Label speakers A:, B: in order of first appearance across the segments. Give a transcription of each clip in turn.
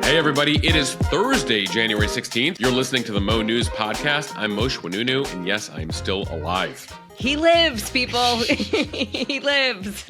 A: Hey, everybody. It is Thursday, January 16th. You're listening to the Mo News Podcast. I'm Moshe Wanunu, and yes, I'm still alive.
B: He lives, people. He lives.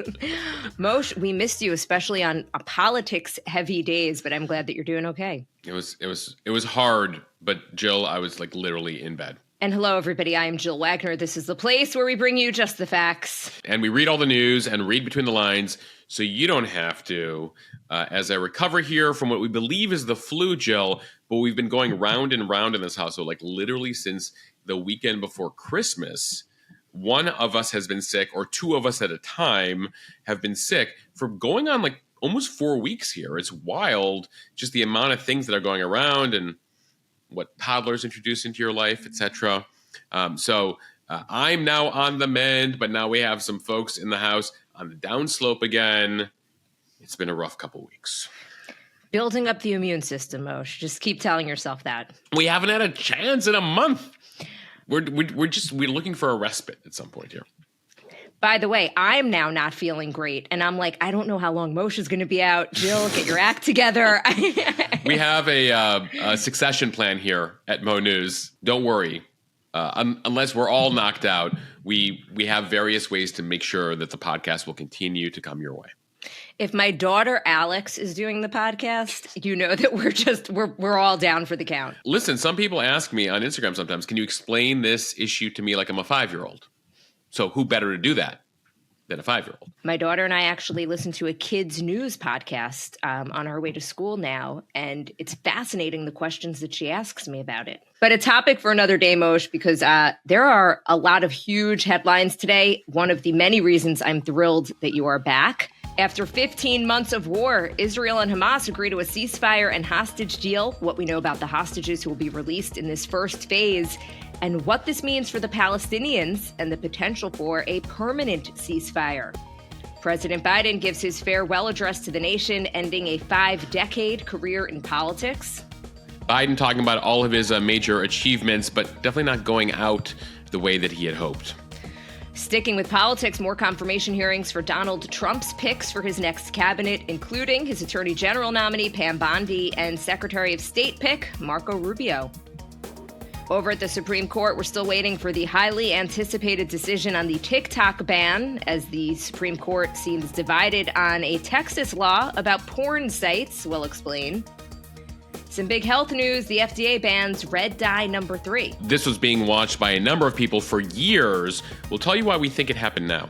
B: Moshe, we missed you, especially on politics-heavy days, but I'm glad that you're doing okay.
A: It was hard, but Jill, I was like literally in bed.
B: And hello, everybody. I am Jill Wagner. This is the place where we bring you just the facts.
A: And we read all the news and read between the lines, so you don't have to. As I recover here from what we believe is the flu, Jill, but we've been going round and round in this household, like literally since the weekend before Christmas. One of us has been sick, or two of us at a time have been sick for going on like almost 4 weeks here. It's wild, just the amount of things that are going around and what toddlers introduce into your life, etc. So I'm now on the mend, but now we have some folks in the house on the downslope again. It's been a rough couple weeks.
B: Building up the immune system, Moshe. Just keep telling yourself that.
A: We haven't had a chance in a month. We're looking for a respite at some point here.
B: By the way, I'm now not feeling great, and I'm like, I don't know how long Moshe is going to be out. Jill, get your act together.
A: We have a succession plan here at Mo News. Don't worry. Unless we're all knocked out, we have various ways to make sure that the podcast will continue to come your way.
B: If my daughter Alex is doing the podcast, you know that we're all down for the count.
A: Listen, some people ask me on Instagram sometimes, can you explain this issue to me like I'm a 5-year-old? So who better to do that than a 5-year-old?
B: My daughter and I actually listen to a kids news podcast on our way to school now, and it's fascinating the questions that she asks me about it. But a topic for another day, Moshe, because there are a lot of huge headlines today. One of the many reasons I'm thrilled that you are back. After 15 months of war, Israel and Hamas agree to a ceasefire and hostage deal. What we know about the hostages who will be released in this first phase, and what this means for the Palestinians and the potential for a permanent ceasefire. President Biden gives his farewell address to the nation, ending a 5-decade career in politics.
A: Biden talking about all of his major achievements, but definitely not going out the way that he had hoped.
B: Sticking with politics, more confirmation hearings for Donald Trump's picks for his next cabinet, including his Attorney General nominee, Pam Bondi, and Secretary of State pick, Marco Rubio. Over at the Supreme Court, we're still waiting for the highly anticipated decision on the TikTok ban, as the Supreme Court seems divided on a Texas law about porn sites. We'll explain. Some big health news. The FDA bans red dye number 3.
A: This was being watched by a number of people for years. We'll tell you why we think it happened now.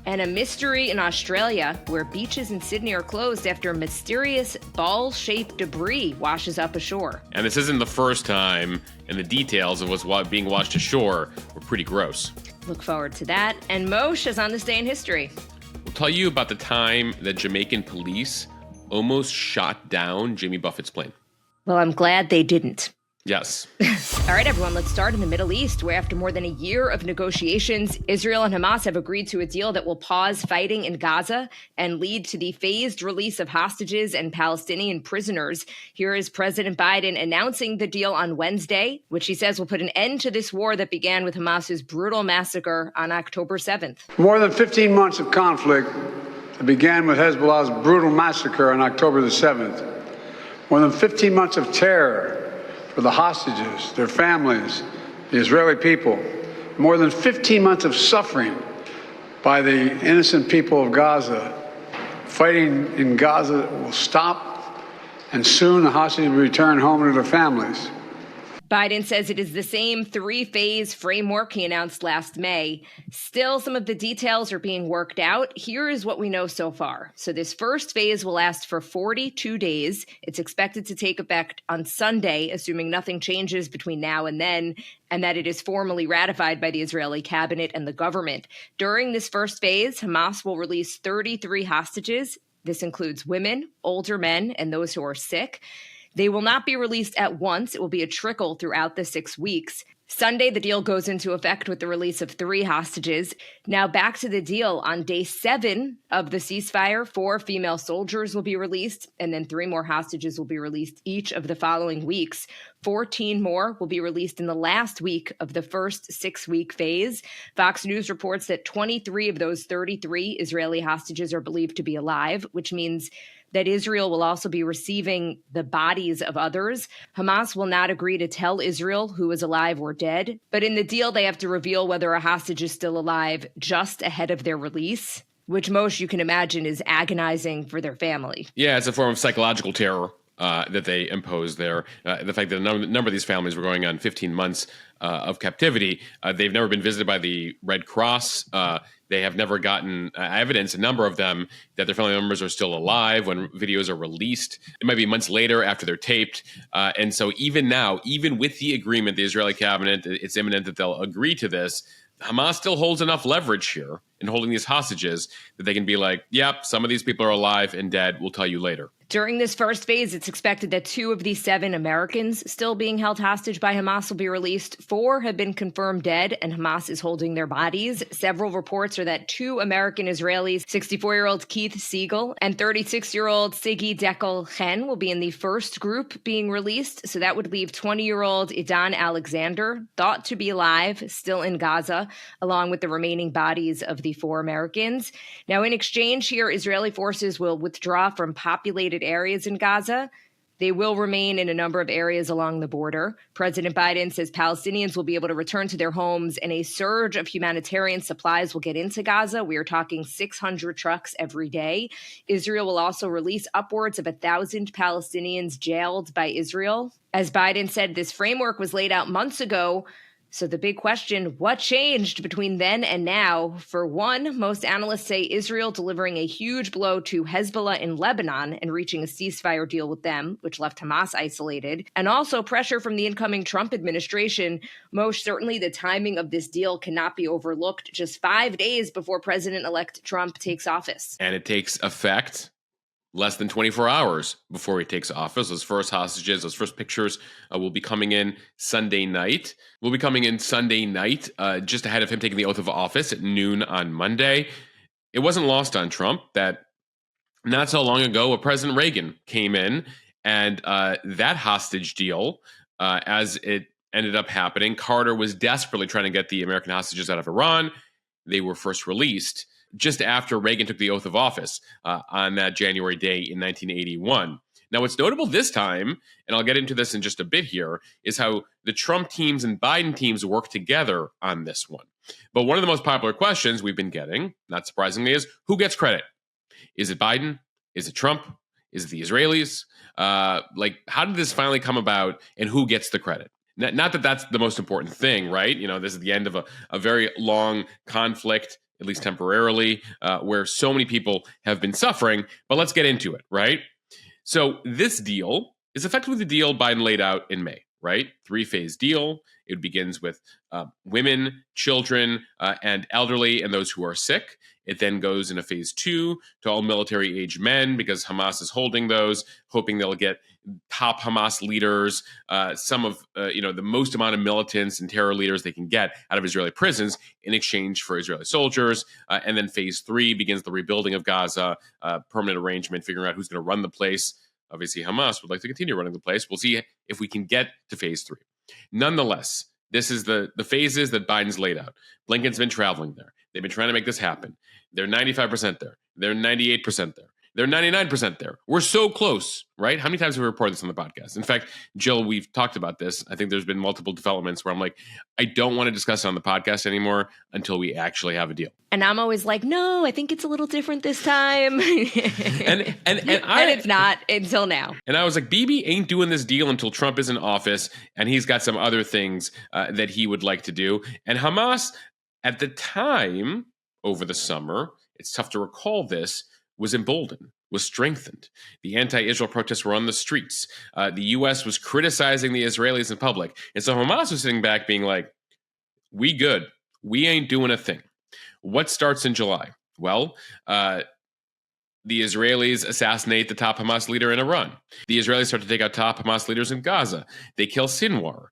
B: And a mystery in Australia, where beaches in Sydney are closed after mysterious ball-shaped debris washes up ashore.
A: And this isn't the first time, and the details of what's being washed ashore were pretty gross.
B: Look forward to that. And Moshe is on this day in history.
A: We'll tell you about the time that Jamaican police almost shot down Jimmy Buffett's plane.
B: Well, I'm glad they didn't.
A: Yes.
B: All right, everyone, let's start in the Middle East, where after more than a year of negotiations, Israel and Hamas have agreed to a deal that will pause fighting in Gaza and lead to the phased release of hostages and Palestinian prisoners. Here is President Biden announcing the deal on Wednesday, which he says will put an end to this war that began with Hamas's brutal massacre on October 7th.
C: More than 15 months of conflict that began with Hezbollah's brutal massacre on October the 7th. More than 15 months of terror for the hostages, their families, the Israeli people. More than 15 months of suffering by the innocent people of Gaza. Fighting in Gaza will stop, and soon the hostages will return home to their families.
B: Biden says it is the same 3-phase framework he announced last May. Still, some of the details are being worked out. Here is what we know so far. So this first phase will last for 42 days. It's expected to take effect on Sunday, assuming nothing changes between now and then, and that it is formally ratified by the Israeli cabinet and the government. During this first phase, Hamas will release 33 hostages. This includes women, older men, and those who are sick. They will not be released at once. It will be a trickle throughout the 6 weeks. Sunday, the deal goes into effect with the release of 3 hostages. Now back to the deal. On day 7 of the ceasefire, 4 female soldiers will be released, and then 3 more hostages will be released each of the following weeks. 14 more will be released in the last week of the first 6-week phase. Fox News reports that 23 of those 33 Israeli hostages are believed to be alive, which means that Israel will also be receiving the bodies of others. Hamas will not agree to tell Israel who is alive or dead, but in the deal, they have to reveal whether a hostage is still alive just ahead of their release, which most you can imagine is agonizing for their family.
A: Yeah, it's a form of psychological terror that they impose there. The fact that a number of these families were going on 15 months of captivity. They've never been visited by the Red Cross. They have never gotten evidence, a number of them, that their family members are still alive when videos are released. It might be months later after they're taped. And so even now, even with the agreement, the Israeli cabinet, it's imminent that they'll agree to this. Hamas still holds enough leverage here in holding these hostages that they can be like, yep, some of these people are alive and dead. We'll tell you later.
B: During this first phase, it's expected that 2 of the 7 Americans still being held hostage by Hamas will be released. 4 have been confirmed dead, and Hamas is holding their bodies. Several reports are that 2 American Israelis, 64-year-old Keith Siegel and 36-year-old Sigi Dekel Chen, will be in the first group being released. So that would leave 20-year-old Idan Alexander, thought to be alive, still in Gaza, along with the remaining bodies of the 4 Americans. Now, in exchange here, Israeli forces will withdraw from populated areas in Gaza. They will remain in a number of areas along the border. President Biden says Palestinians will be able to return to their homes and a surge of humanitarian supplies will get into Gaza. We are talking 600 trucks every day. Israel will also release upwards of 1,000 Palestinians jailed by Israel. As Biden said, this framework was laid out months ago. So the big question, what changed between then and now? For one, most analysts say Israel delivering a huge blow to Hezbollah in Lebanon and reaching a ceasefire deal with them, which left Hamas isolated, and also pressure from the incoming Trump administration. Most certainly the timing of this deal cannot be overlooked just 5 days before President-elect Trump takes office.
A: And it takes effect less than 24 hours before he takes office. Those first hostages, those first pictures will be coming in Sunday night. Just ahead of him taking the oath of office at noon on Monday. It wasn't lost on Trump that not so long ago, President Reagan came in and that hostage deal, as it ended up happening, Carter was desperately trying to get the American hostages out of Iran. They were first released just after Reagan took the oath of office on that January day in 1981. Now, what's notable this time, and I'll get into this in just a bit here, is how the Trump teams and Biden teams work together on this one. But one of the most popular questions we've been getting, not surprisingly, is who gets credit? Is it Biden? Is it Trump? Is it the Israelis? How did this finally come about, and who gets the credit? Not that that's the most important thing, right? You know, this is the end of a very long conflict, at least temporarily, where so many people have been suffering. But let's get into it, right? So this deal is effectively the deal Biden laid out in May, right? 3-phase deal. It begins with women, children, and elderly, and those who are sick. It then goes into phase 2 to all military-age men, because Hamas is holding those, hoping they'll get top Hamas leaders, some of the most amount of militants and terror leaders they can get out of Israeli prisons in exchange for Israeli soldiers. And then phase 3 begins the rebuilding of Gaza, permanent arrangement, figuring out who's going to run the place. Obviously, Hamas would like to continue running the place. We'll see if we can get to phase 3. Nonetheless, this is the phases that Biden's laid out. Blinken's been traveling there. They've been trying to make this happen. They're 95% there. They're 98% there. They're 99% there. We're so close, right? How many times have we reported this on the podcast? In fact, Jill, we've talked about this. I think there's been multiple developments where I'm like, I don't want to discuss it on the podcast anymore until we actually have a deal.
B: And I'm always like, no, I think it's a little different this time.
A: and
B: it's not until now.
A: And I was like, Bibi ain't doing this deal until Trump is in office, and he's got some other things that he would like to do. And Hamas, at the time, over the summer, it's tough to recall this, was emboldened, was strengthened. The anti-Israel protests were on the streets. The U.S. was criticizing the Israelis in public. And so Hamas was sitting back being like, we good. We ain't doing a thing. What starts in July? Well, the Israelis assassinate the top Hamas leader in Iran. The Israelis start to take out top Hamas leaders in Gaza. They kill Sinwar.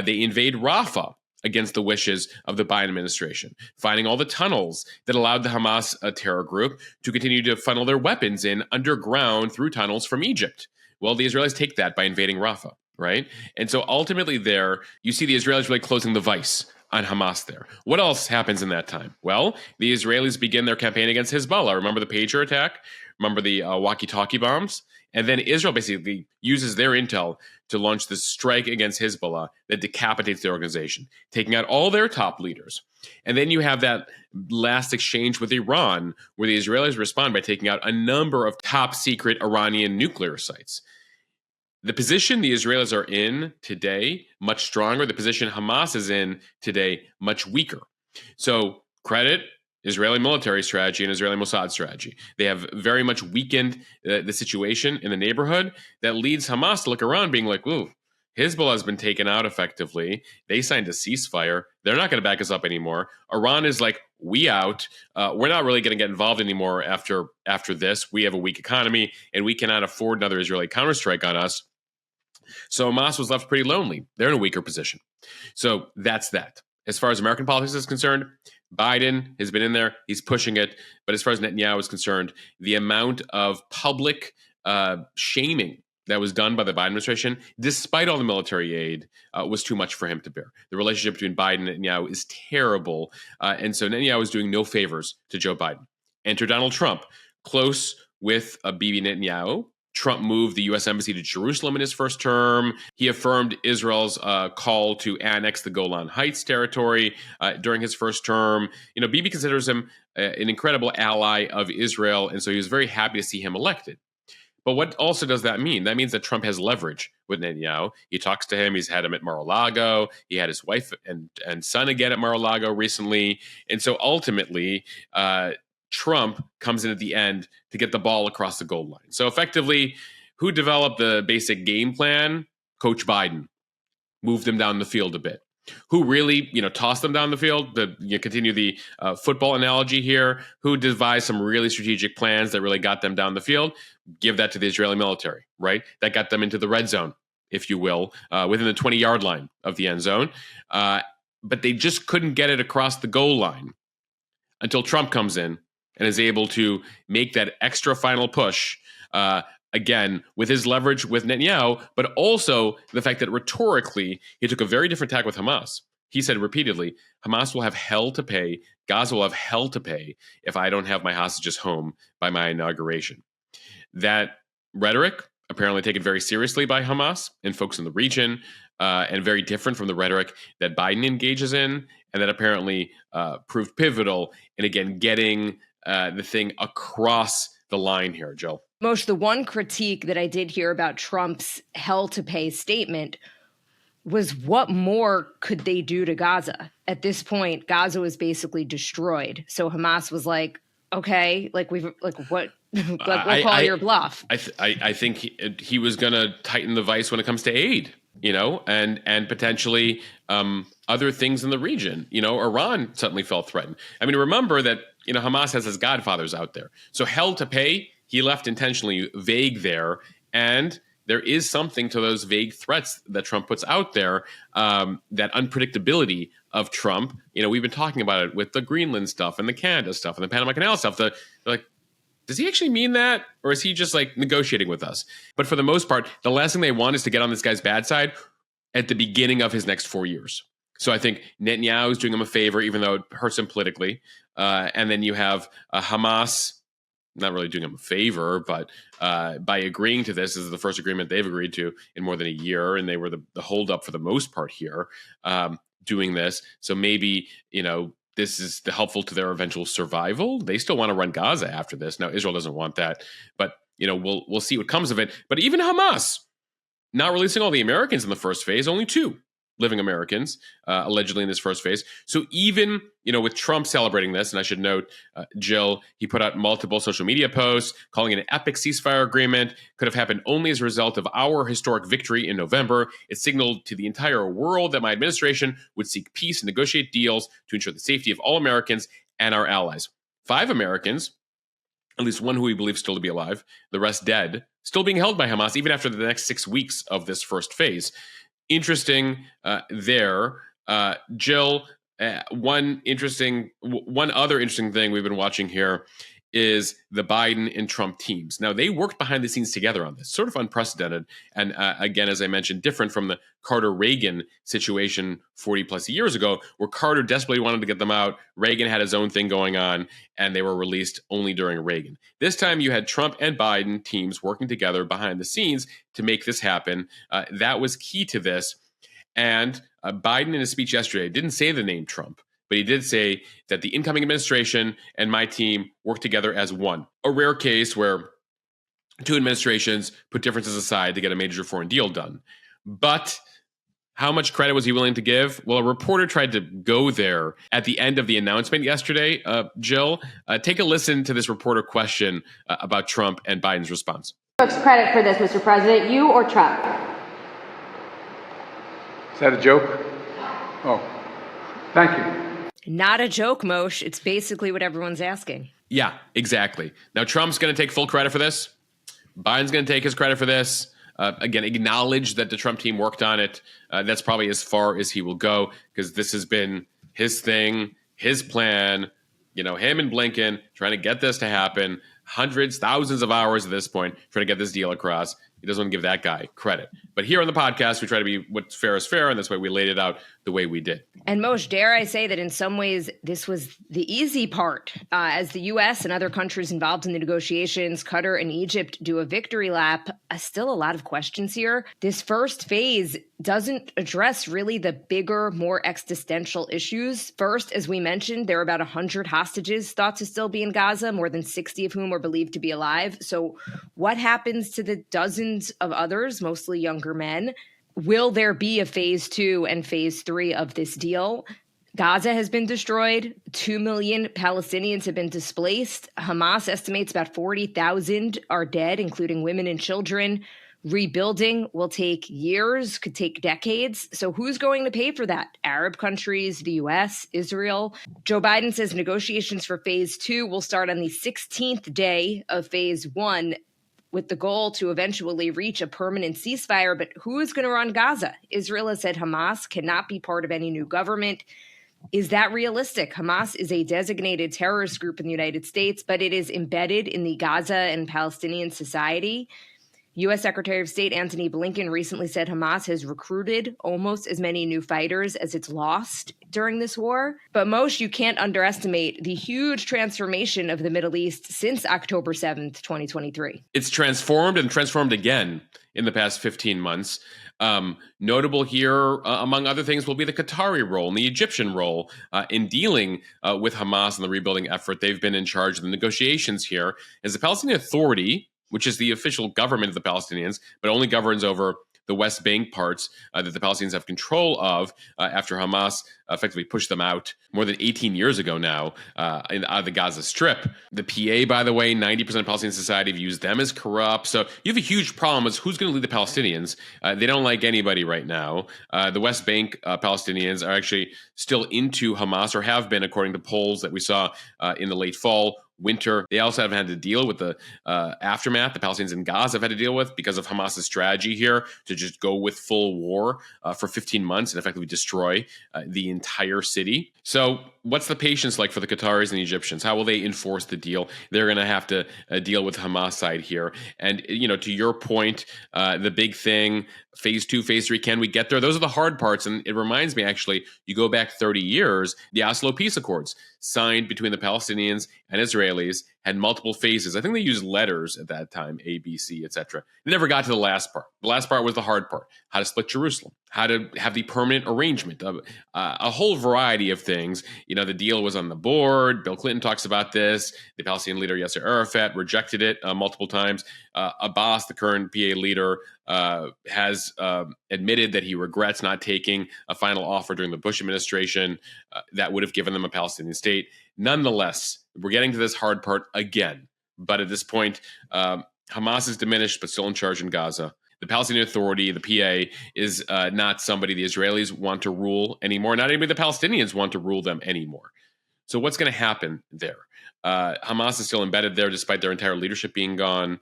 A: They invade Rafah against the wishes of the Biden administration, finding all the tunnels that allowed the Hamas terror group to continue to funnel their weapons in underground through tunnels from Egypt. Well, the Israelis take that by invading Rafah. right? And so ultimately there, you see the Israelis really closing the vice on Hamas there. What else happens in that time? Well, the Israelis begin their campaign against Hezbollah. Remember the pager attack? Remember the walkie-talkie bombs? And then Israel basically uses their intel to launch this strike against Hezbollah that decapitates the organization, taking out all their top leaders. And then you have that last exchange with Iran, where the Israelis respond by taking out a number of top secret Iranian nuclear sites. The position the Israelis are in today, much stronger. The position Hamas is in today, much weaker. So credit Israeli military strategy and Israeli Mossad strategy. They have very much weakened the situation in the neighborhood that leads Hamas to look around being like, ooh, Hezbollah has been taken out effectively. They signed a ceasefire. They're not going to back us up anymore. Iran is like, we out. We're not really going to get involved anymore after this. We have a weak economy, and we cannot afford another Israeli counterstrike on us. So Hamas was left pretty lonely. They're in a weaker position. So that's that. As far as American politics is concerned, Biden has been in there. He's pushing it. But as far as Netanyahu is concerned, the amount of public shaming that was done by the Biden administration, despite all the military aid, was too much for him to bear. The relationship between Biden and Netanyahu is terrible. And so Netanyahu is doing no favors to Joe Biden. Enter Donald Trump, close with Bibi Netanyahu. Trump moved the U.S. Embassy to Jerusalem in his first term. He affirmed Israel's call to annex the Golan Heights territory during his first term. You know, Bibi considers him an incredible ally of Israel, and so he was very happy to see him elected. But what also does that mean? That means that Trump has leverage with Netanyahu. He talks to him. He's had him at Mar-a-Lago. He had his wife and son again at Mar-a-Lago recently. And so ultimately, Trump comes in at the end to get the ball across the goal line. So effectively, who developed the basic game plan? Coach Biden. Moved them down the field a bit. Who really, tossed them down the field? To continue the football analogy here. Who devised some really strategic plans that really got them down the field? Give that to the Israeli military, right? That got them into the red zone, if you will, within the 20-yard line of the end zone. But they just couldn't get it across the goal line until Trump comes in and is able to make that extra final push, again, with his leverage with Netanyahu, but also the fact that rhetorically, he took a very different tack with Hamas. He said repeatedly, Hamas will have hell to pay, Gaza will have hell to pay if I don't have my hostages home by my inauguration. That rhetoric, apparently taken very seriously by Hamas and folks in the region, and very different from the rhetoric that Biden engages in, and that apparently proved pivotal in, again, getting the thing across the line here, Jill.
B: Moshe, the one critique that I did hear about Trump's hell to pay statement was what more could they do to Gaza? At this point, Gaza was basically destroyed. So Hamas was like, okay, we'll call your bluff.
A: I think he was going to tighten the vice when it comes to aid, and potentially other things in the region. Iran suddenly felt threatened. I mean, remember that, Hamas has his godfathers out there. So hell to pay, he left intentionally vague there. And there is something to those vague threats that Trump puts out there, that unpredictability of Trump. We've been talking about it with the Greenland stuff and the Canada stuff and the Panama Canal stuff. They're like, does he actually mean that? Or is he just negotiating with us? But for the most part, the last thing they want is to get on this guy's bad side at the beginning of his next 4 years. So I think Netanyahu is doing him a favor, even though it hurts him politically. And then you have Hamas not really doing him a favor, but by agreeing to this, this is the first agreement they've agreed to in more than a year. And they were the holdup for the most part here, doing this. So maybe, this is helpful to their eventual survival. They still want to run Gaza after this. Now, Israel doesn't want that, but we'll see what comes of it. But even Hamas, not releasing all the Americans in the first phase, only 2 living Americans, allegedly in this first phase. So even, with Trump celebrating this, and I should note, Jill, he put out multiple social media posts calling it an epic ceasefire agreement, could have happened only as a result of our historic victory in November. It signaled to the entire world that my administration would seek peace and negotiate deals to ensure the safety of all Americans and our allies. 5 Americans, at least one who we believe still to be alive, the rest dead, still being held by Hamas even after the next 6 weeks of this first phase. Interesting there. Jill, one other interesting thing we've been watching here is the Biden and Trump teams. Now, they worked behind the scenes together on this, sort of unprecedented. And again, as I mentioned, different from the Carter-Reagan situation 40 plus years ago, where Carter desperately wanted to get them out. Reagan had his own thing going on, and they were released only during Reagan. This time, you had Trump and Biden teams working together behind the scenes to make this happen. That was key to this. And Biden, in his speech yesterday, didn't say the name Trump, but he did say that the incoming administration and my team work together as one. A rare case where two administrations put differences aside to get a major foreign deal done. But how much credit was he willing to give? Well, a reporter tried to go there at the end of the announcement yesterday. Jill, take a listen to this reporter question about Trump and Biden's response.
D: Who takes credit for this, Mr. President, you or Trump?
C: Is that a joke? Oh, thank you.
B: Not a joke, Moshe. It's basically what everyone's asking.
A: Yeah, exactly. Now, Trump's going to take full credit for this. Biden's going to take his credit for this. Again, acknowledge that the Trump team worked on it. That's probably as far as he will go, because this has been his thing, his plan, him and Blinken trying to get this to happen. Hundreds, thousands of hours at this point trying to get this deal across. He doesn't want to give that guy credit. But here on the podcast, we try to be what's fair is fair, and that's why we laid it out the way we did.
B: And Moshe, dare I say that in some ways this was the easy part. As the U.S. and other countries involved in the negotiations, Qatar and Egypt do a victory lap, still a lot of questions here. This first phase doesn't address really the bigger, more existential issues. First, as we mentioned, there are about 100 hostages thought to still be in Gaza, more than 60 of whom are believed to be alive. So what happens to the dozens of others, mostly younger men? Will there be a phase 2 and phase 3 of this deal? Gaza has been destroyed. 2 million Palestinians have been displaced. Hamas estimates about 40,000 are dead, including women and children. Rebuilding will take years, could take decades. So who's going to pay for that? Arab countries, the U.S., Israel. Joe Biden says negotiations for phase 2 will start on the 16th day of phase 1, with the goal to eventually reach a permanent ceasefire. But who is going to run Gaza? Israel has said Hamas cannot be part of any new government. Is that realistic? Hamas is a designated terrorist group in the United States, but it is embedded in the Gaza and Palestinian society. U.S. Secretary of State Antony Blinken recently said Hamas has recruited almost as many new fighters as it's lost during this war. But Moshe, you can't underestimate the huge transformation of the Middle East since October 7th, 2023.
A: It's transformed and transformed again in the past 15 months. Notable here, among other things, will be the Qatari role and the Egyptian role in dealing with Hamas and the rebuilding effort. They've been in charge of the negotiations here. As the Palestinian Authority, which is the official government of the Palestinians, but only governs over the West Bank parts that the Palestinians have control of after Hamas effectively pushed them out more than 18 years ago now out of the Gaza Strip. The PA, by the way, 90% of Palestinian society views them as corrupt. So you have a huge problem with who's going to lead the Palestinians. They don't like anybody right now. The West Bank Palestinians are actually still into Hamas, or have been, according to polls that we saw in the late fall, winter. They also have had to deal with the aftermath the Palestinians in Gaza have had to deal with because of Hamas's strategy here to just go with full war for 15 months and effectively destroy the entire city. So what's the patience like for the Qataris and the Egyptians? How will they enforce the deal? They're going to have to deal with Hamas side here. And, to your point, the big thing, phase 2, phase 3, can we get there? Those are the hard parts. And it reminds me, actually, you go back 30 years, the Oslo Peace Accords signed between the Palestinians and Israelis had multiple phases. I think they used letters at that time, A, B, C, etc. It never got to the last part. The last part was the hard part: how to split Jerusalem, how to have the permanent arrangement of a whole variety of things. The deal was on the board. Bill Clinton talks about this. The Palestinian leader Yasser Arafat rejected it multiple times. Abbas, the current PA leader, has admitted that he regrets not taking a final offer during the Bush administration that would have given them a Palestinian state. Nonetheless, we're getting to this hard part again. But at this point, Hamas is diminished, but still in charge in Gaza. The Palestinian Authority, the PA, is not somebody the Israelis want to rule anymore. Not anybody the Palestinians want to rule them anymore. So what's going to happen there? Hamas is still embedded there despite their entire leadership being gone.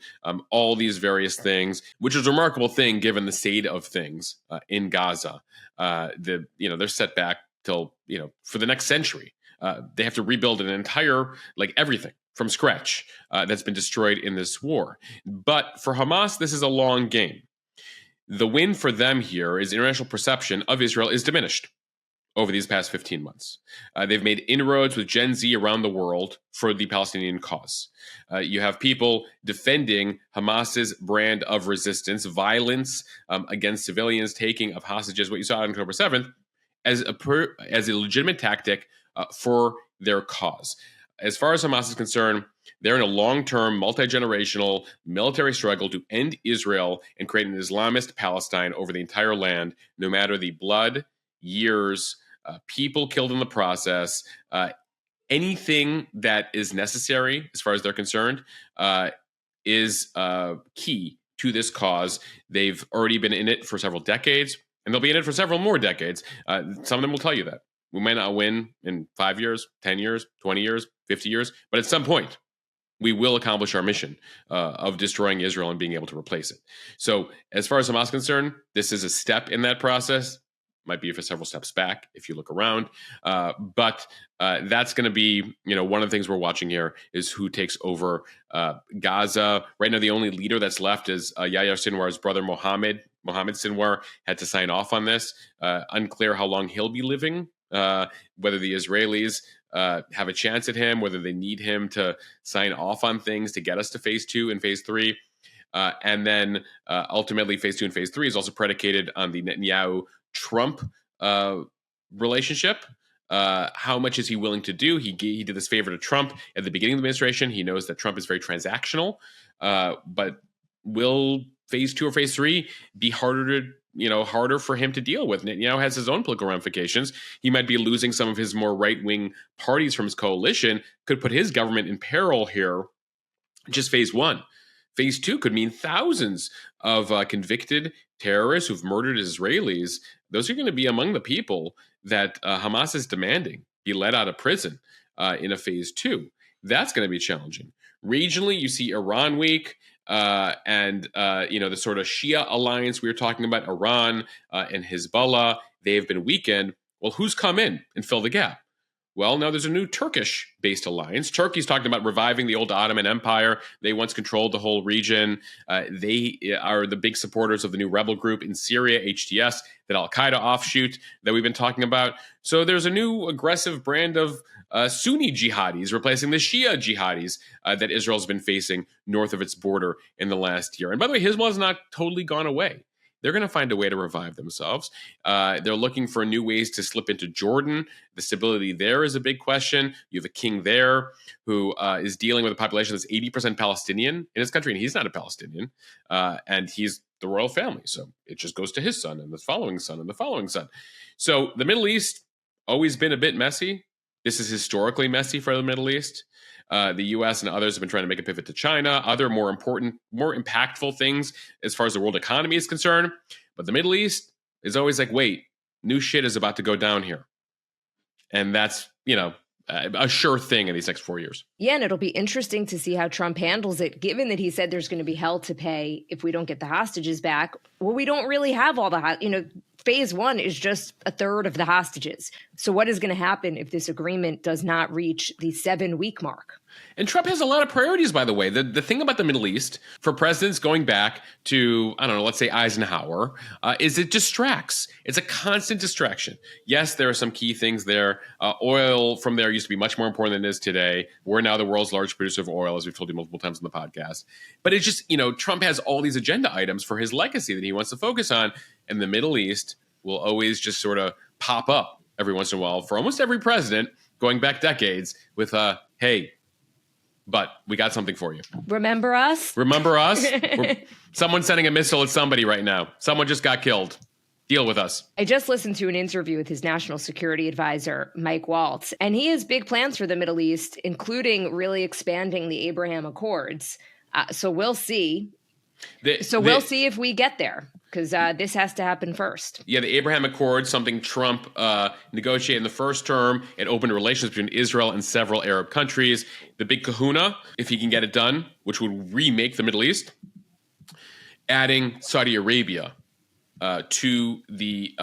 A: All these various things, which is a remarkable thing given the state of things in Gaza. They're set back till for the next century. They have to rebuild an entire everything from scratch that's been destroyed in this war. But for Hamas, this is a long game. The win for them here is international perception of Israel is diminished over these past 15 months. They've made inroads with Gen Z around the world for the Palestinian cause. You have people defending Hamas's brand of resistance, violence against civilians, taking of hostages, what you saw on October 7th, as a legitimate tactic for their cause. As far as Hamas is concerned, they're in a long-term, multi-generational military struggle to end Israel and create an Islamist Palestine over the entire land, no matter the blood, years, people killed in the process, anything that is necessary as far as they're concerned is key to this cause. They've already been in it for several decades, and they'll be in it for several more decades. Some of them will tell you that. We might not win in 5 years, 10 years, 20 years, 50 years, but at some point, we will accomplish our mission of destroying Israel and being able to replace it. So as far as Hamas is concerned, this is a step in that process. Might be for several steps back if you look around. But that's going to be, one of the things we're watching here is who takes over Gaza. Right now, the only leader that's left is Yahya Sinwar's brother, Mohammed Sinwar, had to sign off on this. Unclear how long he'll be living, whether the Israelis have a chance at him, whether they need him to sign off on things to get us to phase 2 and phase 3. And then ultimately, phase 2 and phase 3 is also predicated on the Netanyahu-Trump relationship. How much is he willing to do? He did this favor to Trump at the beginning of the administration. He knows that Trump is very transactional. But will phase 2 or phase 3 be harder for him to deal with? Netanyahu has his own political ramifications. He might be losing some of his more right-wing parties from his coalition, could put his government in peril here. Just phase 1. Phase 2 could mean thousands of convicted terrorists who've murdered Israelis. Those are going to be among the people that Hamas is demanding be let out of prison in a phase 2. That's going to be challenging. Regionally, you see Iran weak. And the sort of Shia alliance we were talking about, Iran and Hezbollah, they have been weakened. Well, who's come in and filled the gap? Well, now there's a new Turkish-based alliance. Turkey's talking about reviving the old Ottoman Empire. They once controlled the whole region. They are the big supporters of the new rebel group in Syria, HTS, that al-Qaeda offshoot that we've been talking about. So there's a new aggressive brand of Sunni jihadis replacing the Shia jihadis that Israel's been facing north of its border in the last year. And by the way, Hezbollah has not totally gone away. They're going to find a way to revive themselves. They're looking for new ways to slip into Jordan. The stability there is a big question. You have a king there who is dealing with a population that's 80% Palestinian in his country, and he's not a Palestinian. And he's the royal family. So it just goes to his son and the following son and the following son. So the Middle East, always been a bit messy. This is historically messy for the Middle East. The U.S. and others have been trying to make a pivot to China, other more important, more impactful things as far as the world economy is concerned. But the Middle East is always like, wait, new shit is about to go down here. And that's, a sure thing in these next 4 years.
B: Yeah, and it'll be interesting to see how Trump handles it, given that he said there's going to be hell to pay if we don't get the hostages back. Well, we don't really have all the phase 1 is just a third of the hostages. So what is going to happen if this agreement does not reach the 7-week mark?
A: And Trump has a lot of priorities, by the way. The thing about the Middle East, for presidents going back to, let's say Eisenhower, is it distracts. It's a constant distraction. Yes, there are some key things there. Oil from there used to be much more important than it is today. We're now the world's largest producer of oil, as we've told you multiple times on the podcast. But it's just, Trump has all these agenda items for his legacy that he wants to focus on. And the Middle East will always just sort of pop up every once in a while for almost every president going back decades with, hey, but we got something for you.
B: Remember us?
A: Remember us? Someone's sending a missile at somebody right now. Someone just got killed. Deal with us.
B: I just listened to an interview with his national security advisor, Mike Waltz, and he has big plans for the Middle East, including really expanding the Abraham Accords. So we'll see. We'll see if we get there, because this has to happen first. Yeah, the Abraham Accords, something Trump negotiated in the first term. It opened relations between Israel and several Arab countries. The big kahuna, if he can get it done, which would remake the Middle East, adding Saudi Arabia to the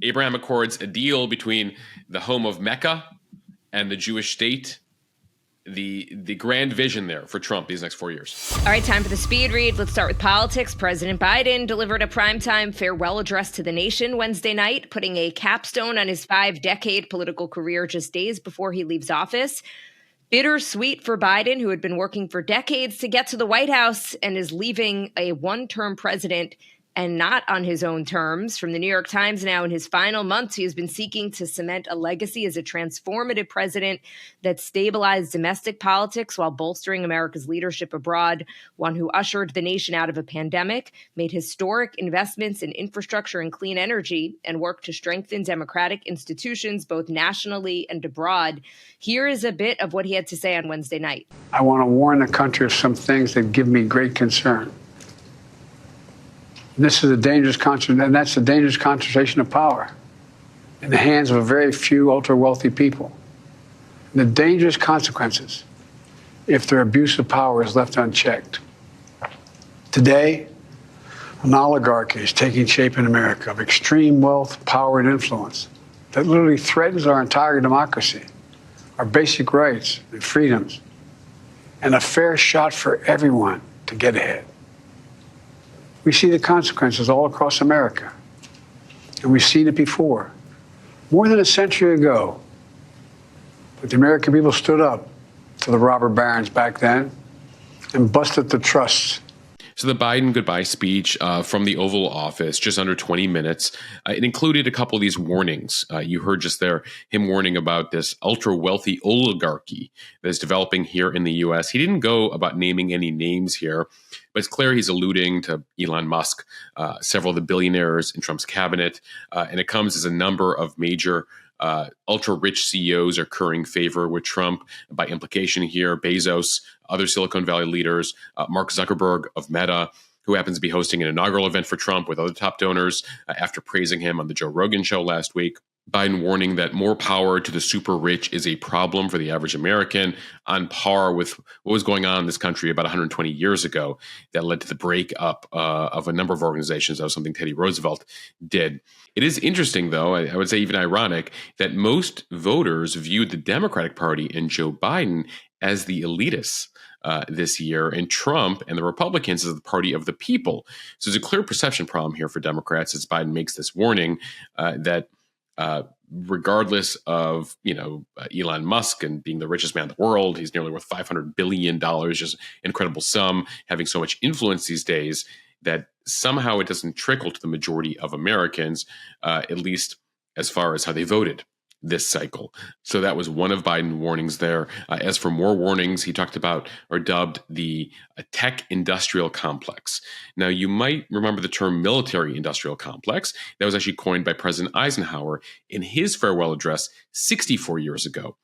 B: Abraham Accords, a deal between the home of Mecca and the Jewish state
A: the grand vision there for Trump these next 4 years.
B: All right, time for the speed read. Let's start with politics. President Biden delivered a primetime farewell address to the nation Wednesday night, putting a capstone on his 5-decade political career just days before he leaves office. Bittersweet for Biden, who had been working for decades to get to the White House and is leaving a one-term president and not on his own terms. From the New York Times now, in his final months, he has been seeking to cement a legacy as a transformative president that stabilized domestic politics while bolstering America's leadership abroad, one who ushered the nation out of a pandemic, made historic investments in infrastructure and clean energy, and worked to strengthen democratic institutions both nationally and abroad. Here is a bit of what he had to say on Wednesday night.
C: I want to warn the country of some things that give me great concern. This is a dangerous and that's a dangerous concentration of power in the hands of a very few ultra-wealthy people. And the dangerous consequences if their abuse of power is left unchecked. Today, an oligarchy is taking shape in America of extreme wealth, power, and influence that literally threatens our entire democracy, our basic rights and freedoms, and a fair shot for everyone to get ahead. We see the consequences all across America, and we've seen it before, more than a century ago. But the American people stood up to the robber barons back then and busted the trusts.
A: So the Biden goodbye speech from the Oval Office, just under 20 minutes, it included a couple of these warnings. You heard just there him warning about this ultra-wealthy oligarchy that is developing here in the U.S. He didn't go about naming any names here, but it's clear he's alluding to Elon Musk, several of the billionaires in Trump's cabinet, and it comes as a number of major ultra-rich CEOs are currying favor with Trump. By implication here, Bezos, other Silicon Valley leaders, Mark Zuckerberg of Meta, who happens to be hosting an inaugural event for Trump with other top donors after praising him on the Joe Rogan show last week. Biden warning that more power to the super rich is a problem for the average American, on par with what was going on in this country about 120 years ago that led to the breakup of a number of organizations. That was something Teddy Roosevelt did. It is interesting, though, I would say even ironic, that most voters viewed the Democratic Party and Joe Biden as the elitists this year, and Trump and the Republicans as the party of the people. So there's a clear perception problem here for Democrats as Biden makes this warning that regardless of, Elon Musk and being the richest man in the world, he's nearly worth $500 billion, just an incredible sum, having so much influence these days, that somehow it doesn't trickle to the majority of Americans, at least as far as how they voted this cycle. So that was one of Biden's warnings there. As for more warnings, he talked about or dubbed the tech industrial complex. Now, you might remember the term military industrial complex. That was actually coined by President Eisenhower in his farewell address 64 years ago.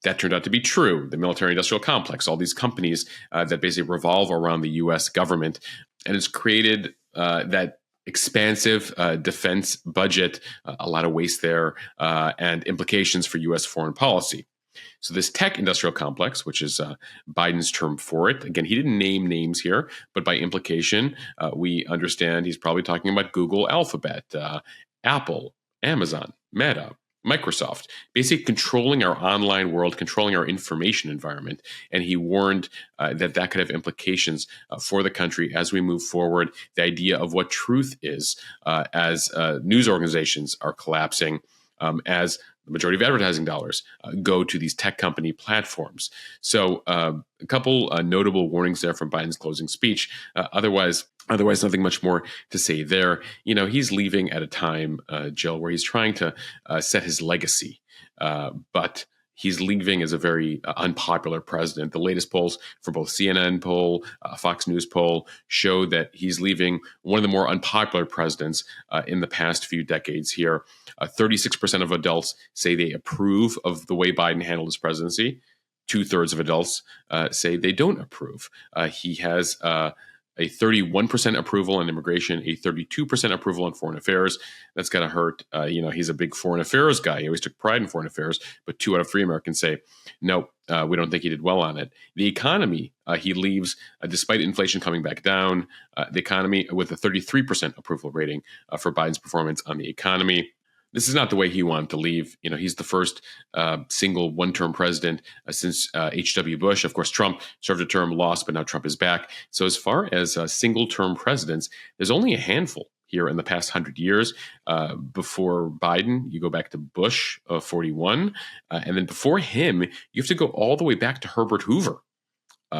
A: That turned out to be true. The military industrial complex, all these companies that basically revolve around the U.S. government, and it's created that expansive defense budget, a lot of waste there, and implications for U.S. foreign policy. So this tech industrial complex, which is Biden's term for it, again, he didn't name names here, but by implication, we understand he's probably talking about Google, Alphabet, Apple, Amazon, Meta, Microsoft, basically controlling our online world, controlling our information environment. And he warned that could have implications for the country as we move forward. The idea of what truth is as news organizations are collapsing, as the majority of advertising dollars go to these tech company platforms. So a couple notable warnings there from Biden's closing speech. Otherwise, nothing much more to say there. He's leaving at a time, Jill, where he's trying to set his legacy, but he's leaving as a very unpopular president. The latest polls for both CNN poll, Fox News poll show that he's leaving one of the more unpopular presidents in the past few decades here. 36% of adults say they approve of the way Biden handled his presidency. 2/3 of adults say they don't approve. He has a 31% approval on immigration, a 32% approval on foreign affairs. That's got to hurt. He's a big foreign affairs guy. He always took pride in foreign affairs, but 2 out of 3 Americans say, no, we don't think he did well on it. The economy, he leaves, despite inflation coming back down, the economy with a 33% approval rating for Biden's performance on the economy. This is not the way he wanted to leave. He's the first single one-term president since H.W. Bush. Of course, Trump served a term, lost, but now Trump is back. So as far as single-term presidents, there's only a handful here in the past 100 years. Before Biden, you go back to Bush, 41. And then before him, you have to go all the way back to Herbert Hoover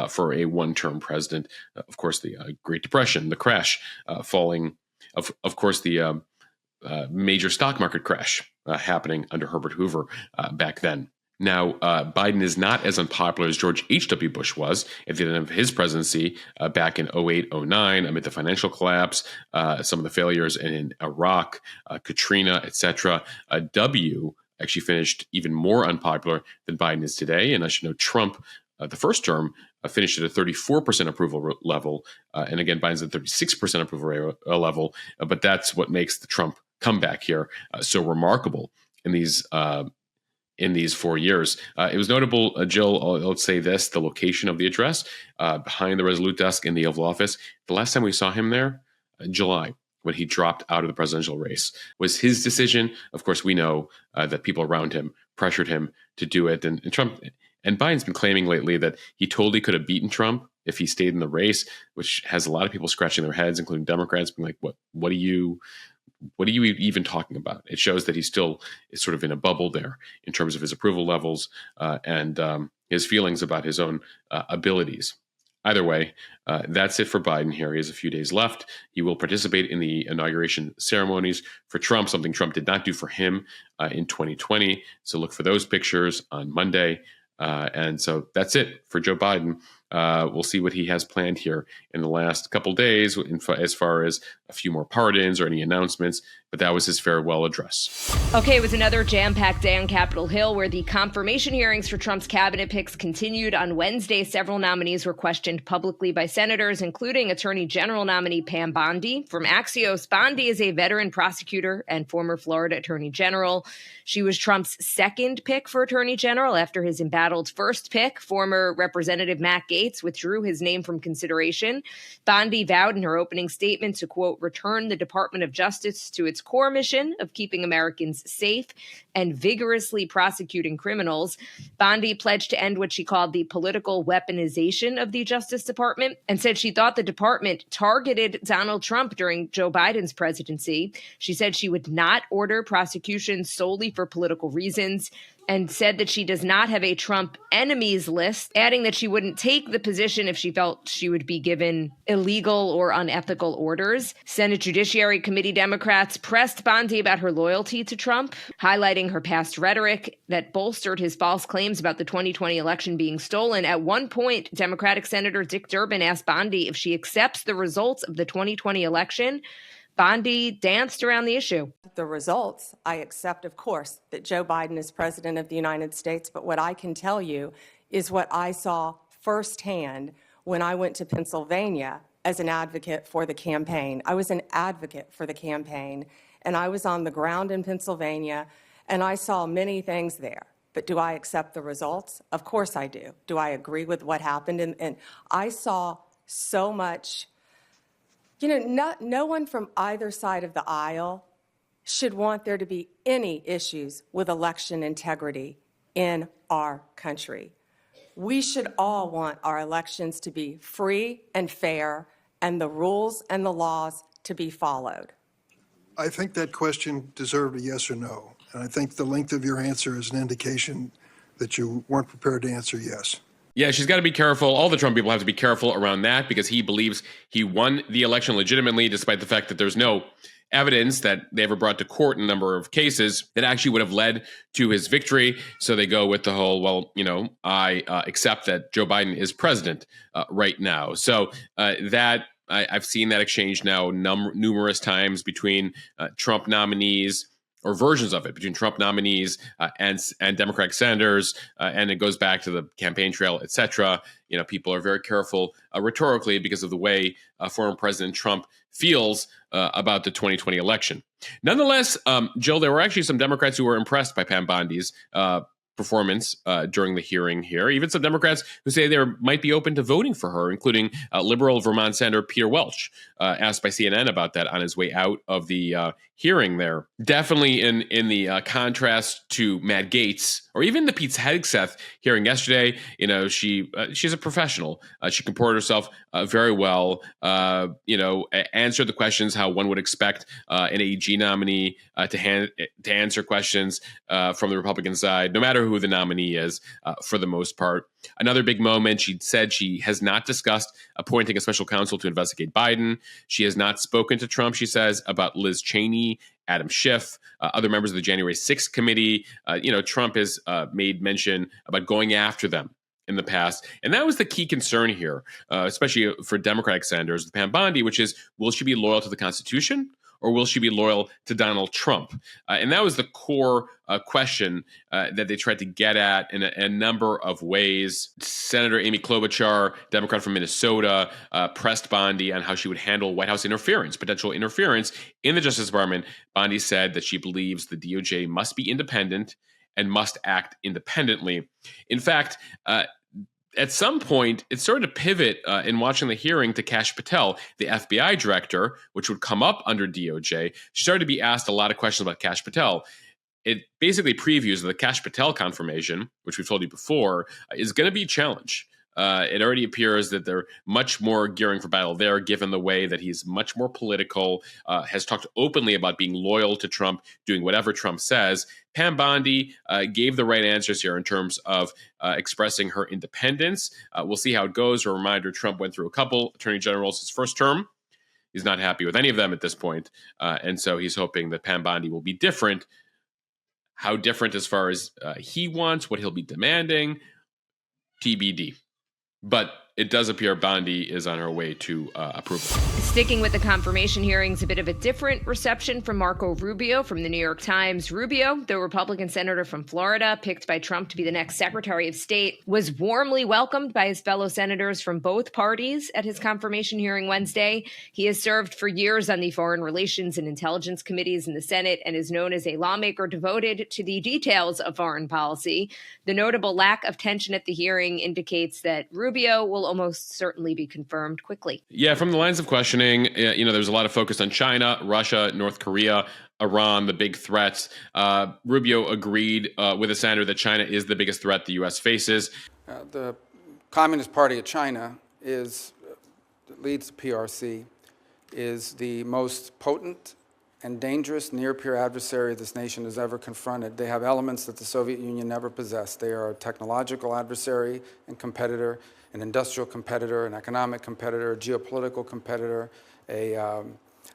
A: for a one-term president. Of course, the Great Depression, the crash, falling, of course, the major stock market crash happening under Herbert Hoover back then. Now, Biden is not as unpopular as George H.W. Bush was at the end of his presidency back in 08, 09, amid the financial collapse, some of the failures in Iraq, Katrina, etc. W actually finished even more unpopular than Biden is today. And I should note Trump, the first term, finished at a 34% approval level. And again, Biden's at 36% approval level. But that's what makes the Trump comeback here so remarkable in these 4 years. It was notable, Jill, let's say this, the location of the address behind the Resolute desk in the Oval Office. The last time we saw him there, July, when he dropped out of the presidential race. Was his decision. Of course, we know that people around him pressured him to do it. And Trump and Biden's been claiming lately that he totally could have beaten Trump if he stayed in the race, which has a lot of people scratching their heads, including Democrats, being like, what are you even talking about? It shows that he still is sort of in a bubble there in terms of his approval levels and his feelings about his own abilities. Either way, that's it for Biden here. He has a few days left. He will participate in the inauguration ceremonies for Trump, something Trump did not do for him in 2020. So look for those pictures on Monday. And so that's it for Joe Biden. We'll see what he has planned here in the last couple days as far as a few more pardons or any announcements. But that was his farewell address.
B: Okay, it was another jam-packed day on Capitol Hill where the confirmation hearings for Trump's cabinet picks continued. On Wednesday, several nominees were questioned publicly by senators, including Attorney General nominee Pam Bondi. From Axios, Bondi is a veteran prosecutor and former Florida Attorney General. She was Trump's second pick for Attorney General after his embattled first pick. Former Representative Matt Gaetz withdrew his name from consideration. Bondi vowed in her opening statement to, quote, return the Department of Justice to its core mission of keeping Americans safe and vigorously prosecuting criminals. Bondi pledged to end what she called the political weaponization of the Justice Department and said she thought the department targeted Donald Trump during Joe Biden's presidency. She said she would not order prosecution solely for political reasons and said that she does not have a Trump enemies list, adding that she wouldn't take the position if she felt she would be given illegal or unethical orders. Senate Judiciary Committee Democrats pressed Bondi about her loyalty to Trump, highlighting her past rhetoric that bolstered his false claims about the 2020 election being stolen. At one point, Democratic Senator Dick Durbin asked Bondi if she accepts the results of the 2020 election. Bondi danced around the issue.
E: The results, I accept, of course, that Joe Biden is president of the United States. But what I can tell you is what I saw firsthand when I went to Pennsylvania as an advocate for the campaign. I was an advocate for the campaign, and I was on the ground in Pennsylvania, and I saw many things there. But do I accept the results? Of course I do. Do I agree with what happened? And I saw so much. No one from either side of the aisle should want there to be any issues with election integrity in our country. We should all want our elections to be free and fair and the rules and the laws to be followed.
F: I think that question deserved a yes or no. And I think the length of your answer is an indication that you weren't prepared to answer yes.
A: Yeah, she's got to be careful. All the Trump people have to be careful around that because he believes he won the election legitimately, despite the fact that there's no evidence that they ever brought to court in a number of cases that actually would have led to his victory. So they go with the whole, I accept that Joe Biden is president right now. So I've seen that exchange now numerous times between Trump nominees, or versions of it, between Trump nominees and Democratic senators, and it goes back to the campaign trail, et cetera. People are very careful rhetorically because of the way former President Trump feels about the 2020 election. Nonetheless, Jill, there were actually some Democrats who were impressed by Pam Bondi's performance during the hearing here. Even some Democrats who say they might be open to voting for her, including liberal Vermont Senator Peter Welch, asked by CNN about that on his way out of the hearing there. Definitely in the contrast to Matt Gaetz or even the Pete Hegseth hearing yesterday. She's a professional. She comported herself very well. Answered the questions how one would expect an AG nominee to answer questions from the Republican side, no matter who the nominee is, for the most part. Another big moment, she said she has not discussed appointing a special counsel to investigate Biden. She has not spoken to Trump, she says, about Liz Cheney, Adam Schiff, other members of the January 6th committee. Trump has made mention about going after them in the past. And that was the key concern here, especially for Democratic senators, with Pam Bondi, which is, will she be loyal to the Constitution or will she be loyal to Donald Trump? And that was the core question that they tried to get at in a number of ways. Senator Amy Klobuchar, Democrat from Minnesota, pressed Bondi on how she would handle White House interference, potential interference in the Justice Department. Bondi said that she believes the DOJ must be independent and must act independently. In fact, at some point, it started to pivot in watching the hearing to Kash Patel, the FBI director, which would come up under DOJ. She started to be asked a lot of questions about Kash Patel. It basically previews the Kash Patel confirmation, which we've told you before, is going to be a challenge. It already appears that they're much more gearing for battle there, given the way that he's much more political, has talked openly about being loyal to Trump, doing whatever Trump says. Pam Bondi gave the right answers here in terms of expressing her independence. We'll see how it goes. A reminder, Trump went through a couple attorney generals his first term. He's not happy with any of them at this point. And so he's hoping that Pam Bondi will be different. How different as far as he wants, what he'll be demanding, TBD. But it does appear Bondi is on her way to approval.
B: Sticking with the confirmation hearings, a bit of a different reception from Marco Rubio from the New York Times. Rubio, the Republican senator from Florida, picked by Trump to be the next Secretary of State, was warmly welcomed by his fellow senators from both parties at his confirmation hearing Wednesday. He has served for years on the Foreign Relations and Intelligence Committees in the Senate and is known as a lawmaker devoted to the details of foreign policy. The notable lack of tension at the hearing indicates that Rubio will almost certainly be confirmed quickly.
A: Yeah, from the lines of questioning, there's a lot of focus on China, Russia, North Korea, Iran, the big threats. Rubio agreed with a senator that China is the biggest threat the U.S. faces.
G: The Communist Party of China leads the PRC, is the most potent and dangerous near-peer adversary this nation has ever confronted. They have elements that the Soviet Union never possessed. They are a technological adversary and competitor, an industrial competitor, an economic competitor, a geopolitical competitor, a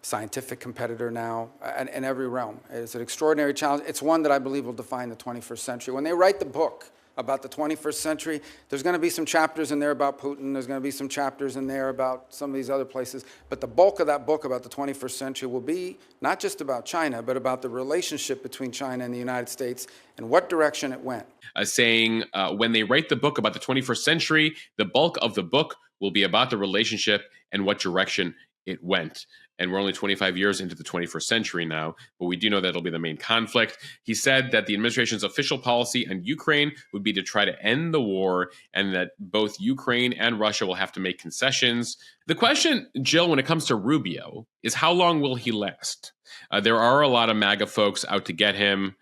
G: scientific competitor now, in every realm. It's an extraordinary challenge. It's one that I believe will define the 21st century. When they write the book about the 21st century, there's going to be some chapters in there about Putin. There's going to be some chapters in there about some of these other places. But the bulk of that book about the 21st century will be not just about China, but about the relationship between China and the United States and what direction it went.
A: Saying when they write the book about the 21st century, the bulk of the book will be about the relationship and what direction it went. And we're only 25 years into the 21st century now, but we do know that it'll be the main conflict. He said that the administration's official policy on Ukraine would be to try to end the war and that both Ukraine and Russia will have to make concessions. The question, Jill, when it comes to Rubio, is how long will he last? There are a lot of MAGA folks out to get him.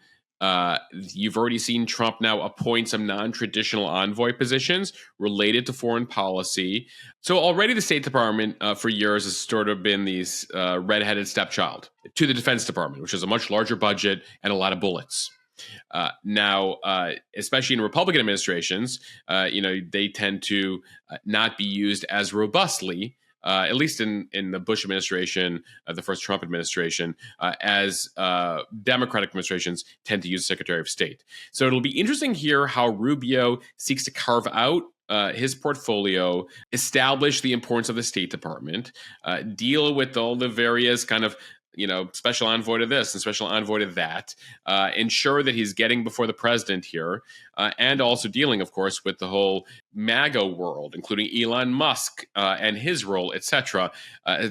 A: You've already seen Trump now appoint some non-traditional envoy positions related to foreign policy. So already the State Department for years has sort of been these red-headed stepchild to the Defense Department, which has a much larger budget and a lot of bullets. Now, especially in Republican administrations, they tend to not be used as robustly, at least in the Bush administration, the first Trump administration, as Democratic administrations tend to use Secretary of State. So it'll be interesting here how Rubio seeks to carve out his portfolio, establish the importance of the State Department, deal with all the various kind of special envoy to this and special envoy to that, ensure that he's getting before the president here, and also dealing, of course, with the whole MAGA world, including Elon Musk and his role, etc.,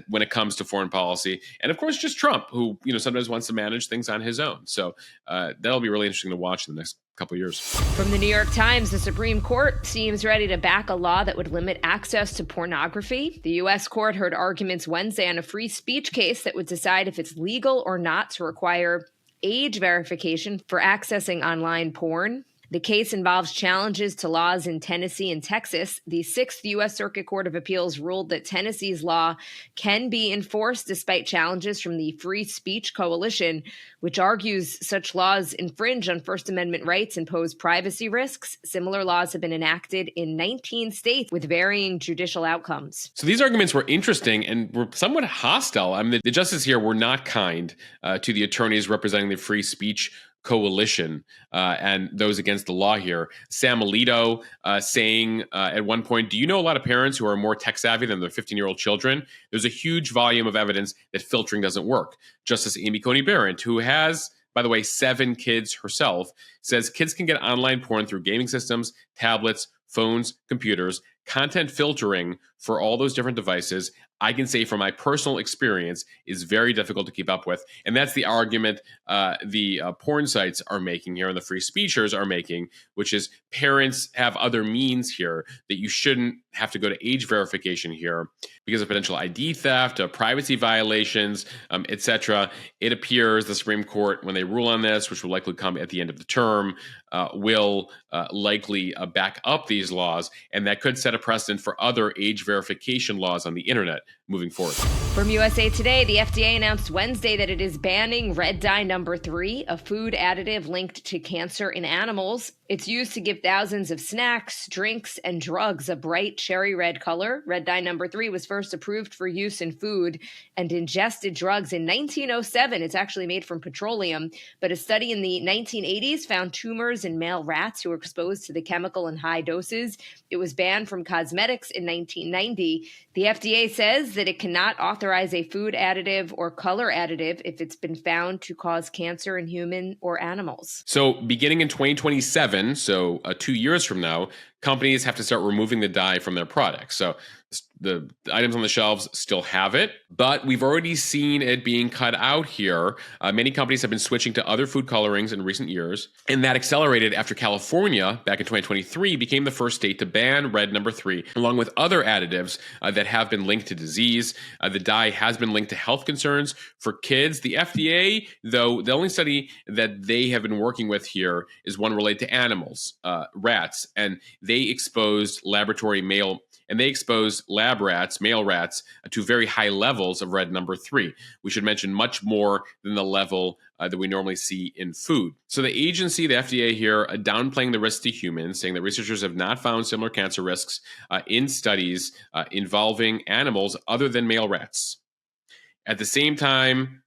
A: when it comes to foreign policy. And, of course, just Trump, who sometimes wants to manage things on his own. So that'll be really interesting to watch in the next couple of years.
B: From the New York Times, the Supreme Court seems ready to back a law that would limit access to pornography. The U.S. court heard arguments Wednesday on a free speech case that would decide if it's legal or not to require age verification for accessing online porn. The case involves challenges to laws in Tennessee and Texas. The Sixth U.S. Circuit Court of Appeals ruled that Tennessee's law can be enforced despite challenges from the Free Speech Coalition, which argues such laws infringe on First Amendment rights and pose privacy risks. Similar laws have been enacted in 19 states with varying judicial outcomes.
A: So these arguments were interesting and were somewhat hostile. I mean, the justices here were not kind to the attorneys representing the Free Speech Coalition and those against the law here. Sam Alito saying at one point, do you know a lot of parents who are more tech savvy than their 15-year-old children? There's a huge volume of evidence that filtering doesn't work. Justice Amy Coney Barrett, who has, by the way, 7 kids herself, says kids can get online porn through gaming systems, tablets, phones, computers. Content filtering for all those different devices, I can say from my personal experience, is very difficult to keep up with. And that's the argument the porn sites are making here and the free speechers are making, which is parents have other means here that you shouldn't have to go to age verification here because of potential ID theft, privacy violations, etc. It appears the Supreme Court, when they rule on this, which will likely come at the end of the term, will likely back up these laws, and that could set a precedent for other age verification laws on the internet moving forward.
B: From USA Today, the FDA announced Wednesday that it is banning red dye number 3, a food additive linked to cancer in animals. It's used to give thousands of snacks, drinks, and drugs a bright cherry red color. Red dye number 3 was first approved for use in food and ingested drugs in 1907. It's actually made from petroleum, but a study in the 1980s found tumors in male rats who were exposed to the chemical in high doses. It was banned from cosmetics in 1990. The FDA says that it cannot authorize a food additive or color additive if it's been found to cause cancer in human or animals.
A: So beginning in 2027, so 2 years from now, companies have to start removing the dye from their products. So the items on the shelves still have it, but we've already seen it being cut out here. Many companies have been switching to other food colorings in recent years, and that accelerated after California, back in 2023, became the first state to ban red number 3, along with other additives that have been linked to disease. The dye has been linked to health concerns for kids. The FDA, though, the only study that they have been working with here is one related to animals, rats, and they exposed lab rats, male rats, to very high levels of red number 3. We should mention much more than the level that we normally see in food. So the agency, the FDA here, downplaying the risks to humans, saying that researchers have not found similar cancer risks in studies involving animals other than male rats. At the same time,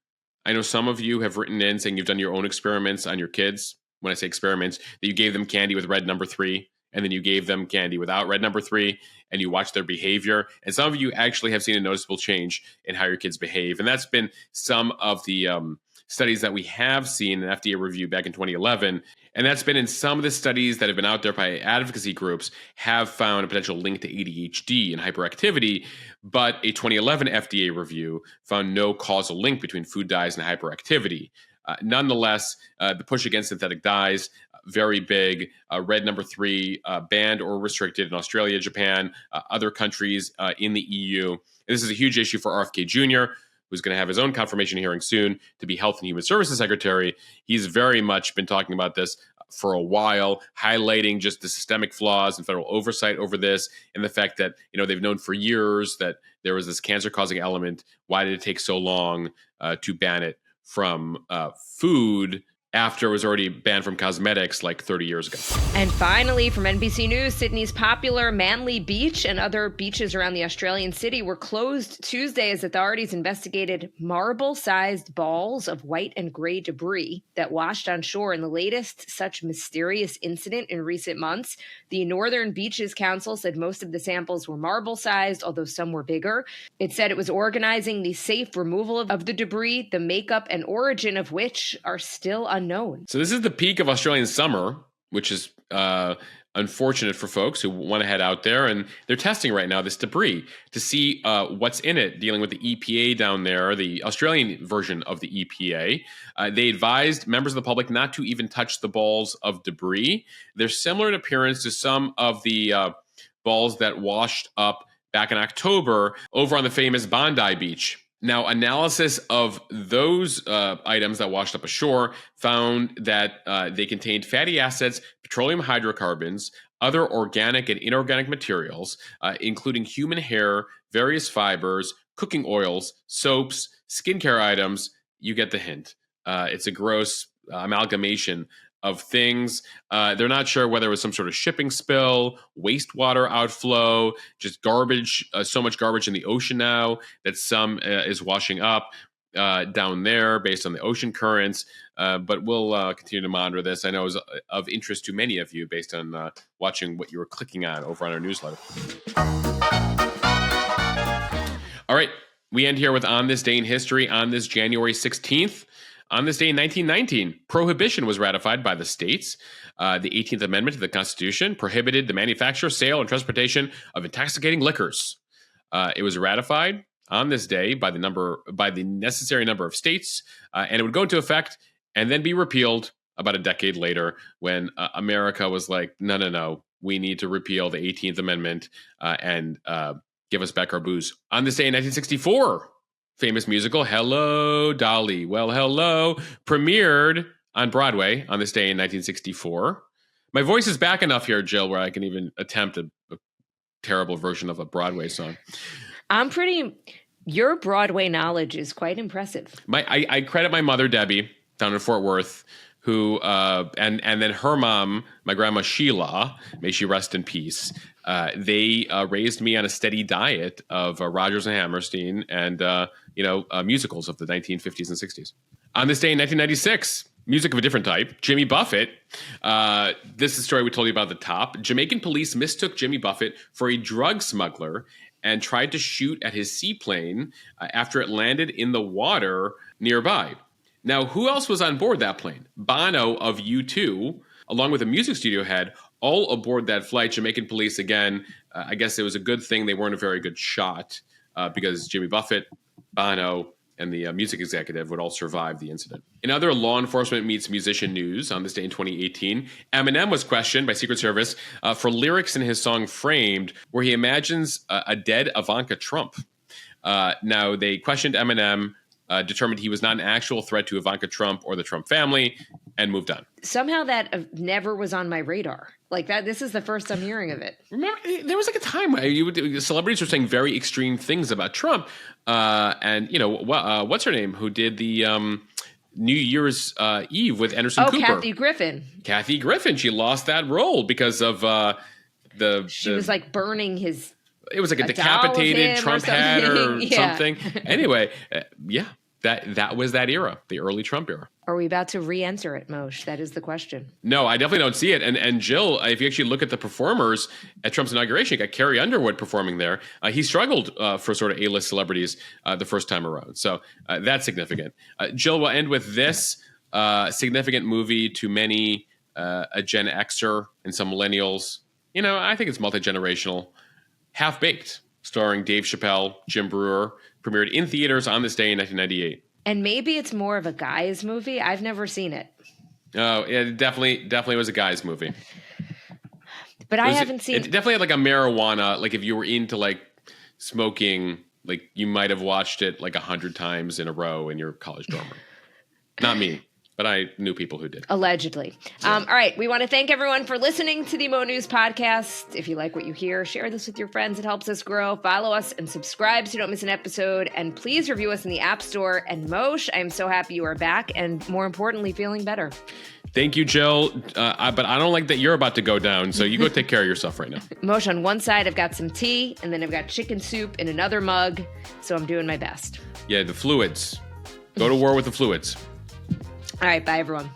A: I know some of you have written in saying you've done your own experiments on your kids. When I say experiments, that you gave them candy with red number 3, and then you gave them candy without red number 3, and you watch their behavior. And some of you actually have seen a noticeable change in how your kids behave. And that's been some of the studies that we have seen in FDA review back in 2011. And that's been in some of the studies that have been out there by advocacy groups have found a potential link to ADHD and hyperactivity. But a 2011 FDA review found no causal link between food dyes and hyperactivity. Nonetheless, the push against synthetic dyes, very big. Red number 3 banned or restricted in Australia, Japan, other countries in the EU. And this is a huge issue for RFK Jr., who's going to have his own confirmation hearing soon to be Health and Human Services Secretary. He's very much been talking about this for a while, highlighting just the systemic flaws and federal oversight over this, and the fact that they've known for years that there was this cancer-causing element. Why did it take so long to ban it from food after it was already banned from cosmetics like 30 years ago?
B: And finally, from NBC News, Sydney's popular Manly Beach and other beaches around the Australian city were closed Tuesday as authorities investigated marble-sized balls of white and gray debris that washed on shore in the latest such mysterious incident in recent months. The Northern Beaches Council said most of the samples were marble-sized, although some were bigger. It said it was organizing the safe removal of the debris, the makeup and origin of which are still unknown.
A: So this is the peak of Australian summer, which is unfortunate for folks who want to head out there. And they're testing right now this debris to see what's in it, dealing with the EPA down there, the Australian version of the EPA. They advised members of the public not to even touch the balls of debris. They're similar in appearance to some of the balls that washed up back in October over on the famous Bondi Beach. Now, analysis of those items that washed up ashore found that they contained fatty acids, petroleum hydrocarbons, other organic and inorganic materials, including human hair, various fibers, cooking oils, soaps, skincare items. You get the hint. It's a gross amalgamation of things. They're not sure whether it was some sort of shipping spill, wastewater outflow, just garbage, so much garbage in the ocean now that some is washing up down there based on the ocean currents. But we'll continue to monitor this. I know it was of interest to many of you based on watching what you were clicking on over on our newsletter. All right, we end here with On This Day in History on this January 16th. On this day in 1919, prohibition was ratified by the states. The 18th Amendment to the Constitution prohibited the manufacture, sale, and transportation of intoxicating liquors. It was ratified on this day by the necessary number of states, and it would go into effect and then be repealed about a decade later when America was like, no, we need to repeal the 18th Amendment and give us back our booze. On this day in 1964, famous musical Hello, Dolly. Well, hello. Premiered on Broadway on this day in 1964. My voice is back enough here, Jill, where I can even attempt a terrible version of a Broadway song.
B: Your Broadway knowledge is quite impressive.
A: I credit my mother, Debbie, down in Fort Worth, who, and then her mom, my grandma Sheila, may she rest in peace. They raised me on a steady diet of Rodgers and Hammerstein and, musicals of the 1950s and 60s. On this day in 1996, music of a different type, Jimmy Buffett. This is a story we told you about at the top. Jamaican police mistook Jimmy Buffett for a drug smuggler and tried to shoot at his seaplane after it landed in the water nearby. Now, who else was on board that plane? Bono of U2, along with a music studio head, all aboard that flight. Jamaican police, again, I guess it was a good thing they weren't a very good shot because Jimmy Buffett, Bono, and the music executive would all survive the incident. In other law enforcement meets musician news, on this day in 2018, Eminem was questioned by Secret Service for lyrics in his song Framed, where he imagines a dead Ivanka Trump. Now, they questioned Eminem, determined he was not an actual threat to Ivanka Trump or the Trump family, and moved on.
B: Somehow that never was on my radar. Like that, this is the first I'm hearing of it.
A: Remember, there was like a time where celebrities were saying very extreme things about Trump. And, what's her name? Who did the New Year's Eve with Anderson Cooper?
B: Kathy Griffin.
A: Kathy Griffin. She lost that role because of She
B: was like burning his...
A: It was like a decapitated Trump hat or
B: yeah.
A: something. Anyway, that was that era, the early Trump era.
B: Are we about to re-enter it, Moshe? That is the question.
A: No, I definitely don't see it. And Jill, if you actually look at the performers at Trump's inauguration, you got Carrie Underwood performing there. He struggled for sort of A-list celebrities the first time around. So that's significant. Jill, we'll end with this significant movie to many, a Gen Xer and some millennials. I think it's multi-generational. Half-Baked, starring Dave Chappelle, Jim Breuer, premiered in theaters on this day in 1998.
B: And maybe it's more of a guy's movie. I've never seen it.
A: Oh, it definitely was a guy's movie.
B: But I haven't seen...
A: It definitely had like a marijuana, like if you were into like smoking, like you might have watched it like 100 times in a row in your college dorm room. Not me. But I knew people who did.
B: Allegedly. All right. We want to thank everyone for listening to the Mo News podcast. If you like what you hear, share this with your friends. It helps us grow. Follow us and subscribe so you don't miss an episode. And please review us in the App Store. And Moshe, I am so happy you are back and more importantly, feeling better.
A: Thank you, Jill. But I don't like that you're about to go down. So you go take care of yourself right now.
B: Moshe, on one side, I've got some tea and then I've got chicken soup in another mug. So I'm doing my best.
A: Yeah, the fluids. Go to war with the fluids.
B: All right. Bye, everyone.